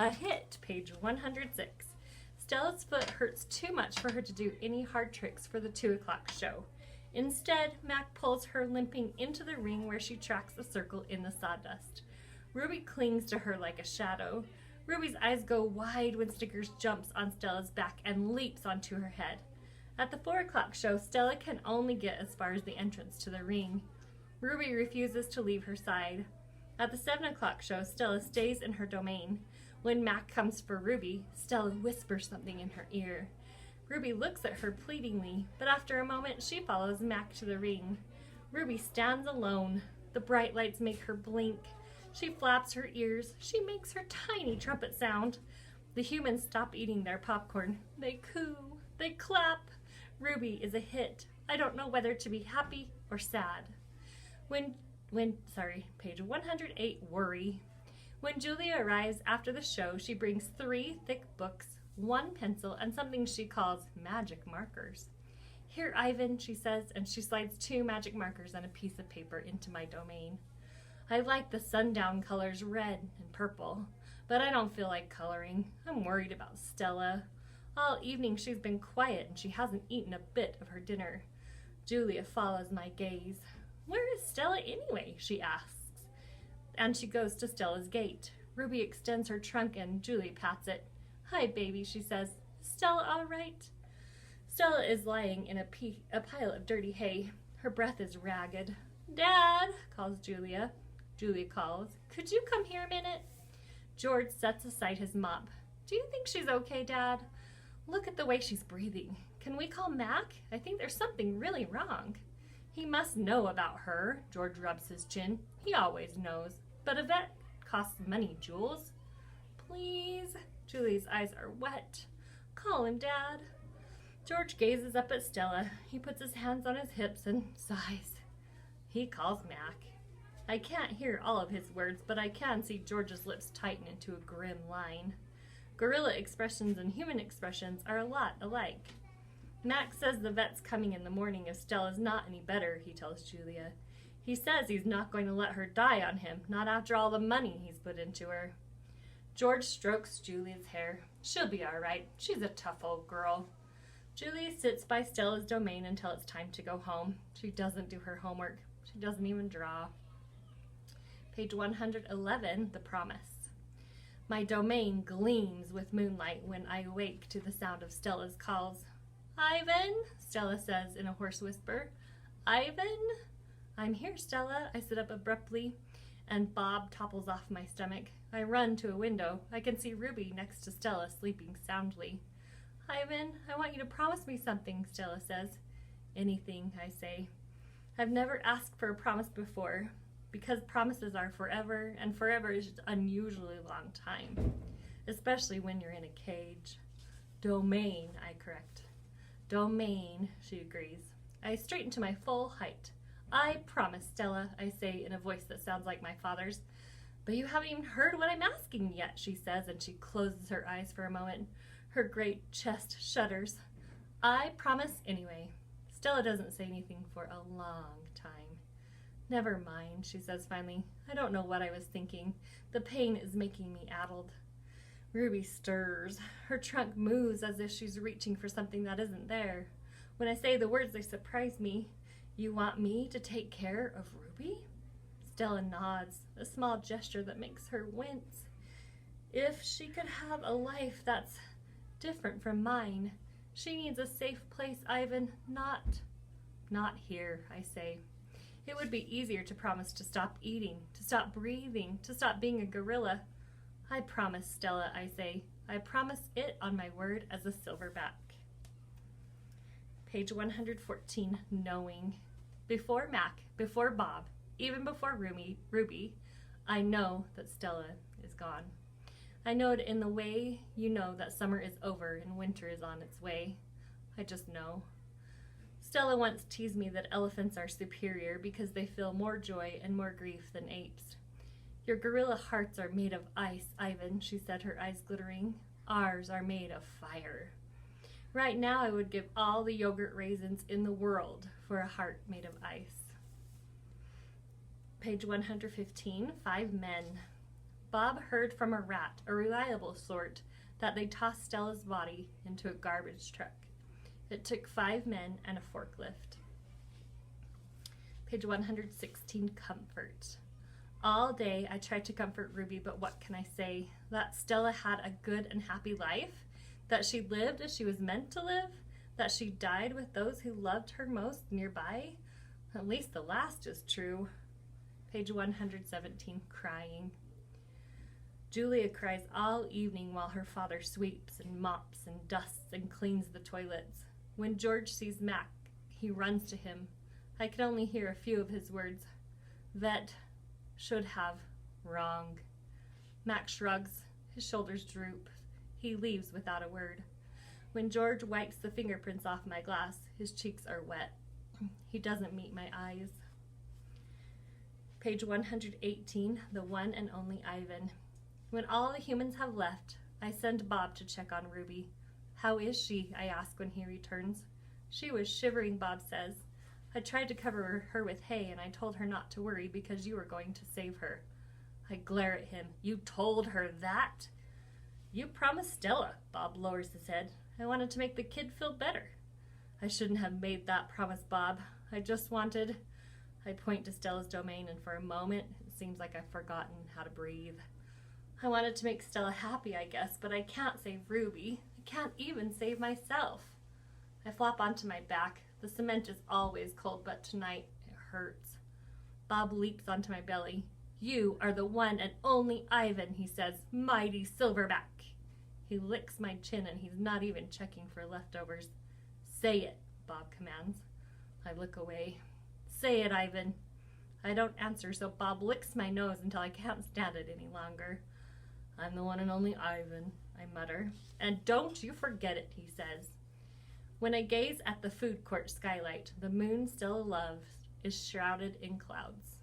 A hit, page 106. Stella's foot hurts too much for her to do any hard tricks for the 2 o'clock show. Instead, Mac pulls her limping into the ring where she tracks a circle in the sawdust. Ruby clings to her like a shadow. Ruby's eyes go wide when Snickers jumps on Stella's back and leaps onto her head. At the 4 o'clock show, Stella can only get as far as the entrance to the ring. Ruby refuses to leave her side. At the 7 o'clock show, Stella stays in her domain. When Mac comes for Ruby, Stella whispers something in her ear. Ruby looks at her pleadingly, but after a moment she follows Mac to the ring. Ruby stands alone. The bright lights make her blink. She flaps her ears. She makes her tiny trumpet sound. The humans stop eating their popcorn. They coo. They clap. Ruby is a hit. I don't know whether to be happy or sad. Page 108, worry. When Julia arrives after the show, she brings 3 thick books, 1 pencil, and something she calls magic markers. Here, Ivan, she says, and she slides 2 magic markers and a piece of paper into my domain. I like the sundown colors red and purple, but I don't feel like coloring. I'm worried about Stella. All evening she's been quiet and she hasn't eaten a bit of her dinner. Julia follows my gaze. Where is Stella anyway? She asks. And she goes to Stella's gate. Ruby extends her trunk and Julie pats it. Hi, baby, she says. Stella all right? Stella is lying in a pile of dirty hay. Her breath is ragged. Dad, calls Julia. Julia calls. Could you come here a minute? George sets aside his mop. Do you think she's okay, Dad? Look at the way she's breathing. Can we call Mac? I think there's something really wrong. He must know about her. George rubs his chin. He always knows. But a vet costs money, Jules. Please. Julie's eyes are wet. Call him, Dad. George gazes up at Stella. He puts his hands on his hips and sighs. He calls Mac. I can't hear all of his words, but I can see George's lips tighten into a grim line. Gorilla expressions and human expressions are a lot alike. Mac says the vet's coming in the morning if Stella's not any better, he tells Julia. He says he's not going to let her die on him, not after all the money he's put into her. George strokes Julia's hair. She'll be all right. She's a tough old girl. Julia sits by Stella's domain until it's time to go home. She doesn't do her homework. She doesn't even draw. Page 111, The Promise. My domain gleams with moonlight when I awake to the sound of Stella's calls. Ivan, Stella says in a hoarse whisper. Ivan? I'm here, Stella. I sit up abruptly, and Bob topples off my stomach. I run to a window. I can see Ruby next to Stella sleeping soundly. Ivan, I want you to promise me something, Stella says. Anything, I say. I've never asked for a promise before, because promises are forever, and forever is just an unusually long time, especially when you're in a cage. Domain, I correct. Domain, she agrees. I straighten to my full height. I promise, Stella, I say in a voice that sounds like my father's. But you haven't even heard what I'm asking yet, she says, and she closes her eyes for a moment. Her great chest shudders. I promise anyway. Stella doesn't say anything for a long time. Never mind, she says finally. I don't know what I was thinking. The pain is making me addled. Ruby stirs. Her trunk moves as if she's reaching for something that isn't there. When I say the words, they surprise me. You want me to take care of Ruby? Stella nods, a small gesture that makes her wince. If she could have a life that's different from mine, she needs a safe place, Ivan. Not here, I say. It would be easier to promise to stop eating, to stop breathing, to stop being a gorilla. I promise, Stella, I say. I promise it on my word as a silverback. Page 114, Knowing. Before Mac, before Bob, even before Ruby, I know that Stella is gone. I know it in the way you know that summer is over and winter is on its way. I just know. Stella once teased me that elephants are superior because they feel more joy and more grief than apes. Your gorilla hearts are made of ice, Ivan, she said, her eyes glittering. Ours are made of fire. Right now I would give all the yogurt raisins in the world for a heart made of ice. Page 115, 5 Men. Bob heard from a rat, a reliable sort, that they tossed Stella's body into a garbage truck. It took 5 men and a forklift. Page 116, Comfort. All day I tried to comfort Ruby, but what can I say? That Stella had a good and happy life? That she lived as she was meant to live? That she died with those who loved her most nearby? At least the last is true. Page 117, Crying. Julia cries all evening while her father sweeps and mops and dusts and cleans the toilets. When George sees Mac, he runs to him. I can only hear a few of his words. Vet, should have, wrong. Mac shrugs, his shoulders droop. He leaves without a word. When George wipes the fingerprints off my glass, his cheeks are wet. He doesn't meet my eyes. Page 118, The One and Only Ivan. When all the humans have left, I send Bob to check on Ruby. How is she? I ask when he returns. She was shivering, Bob says. I tried to cover her with hay, and I told her not to worry because you were going to save her. I glare at him. You told her that? You promised Stella. Bob lowers his head. I wanted to make the kid feel better. I shouldn't have made that promise, Bob. I just wanted... I point to Stella's domain, and for a moment, it seems like I've forgotten how to breathe. I wanted to make Stella happy, I guess, but I can't save Ruby. I can't even save myself. I flop onto my back. The cement is always cold, but tonight it hurts. Bob leaps onto my belly. You are the one and only Ivan, he says. Mighty Silverback. He licks my chin, and he's not even checking for leftovers. Say it, Bob commands. I look away. Say it, Ivan. I don't answer, so Bob licks my nose until I can't stand it any longer. I'm the one and only Ivan, I mutter. And don't you forget it, he says. When I gaze at the food court skylight, the moon still aloft is shrouded in clouds.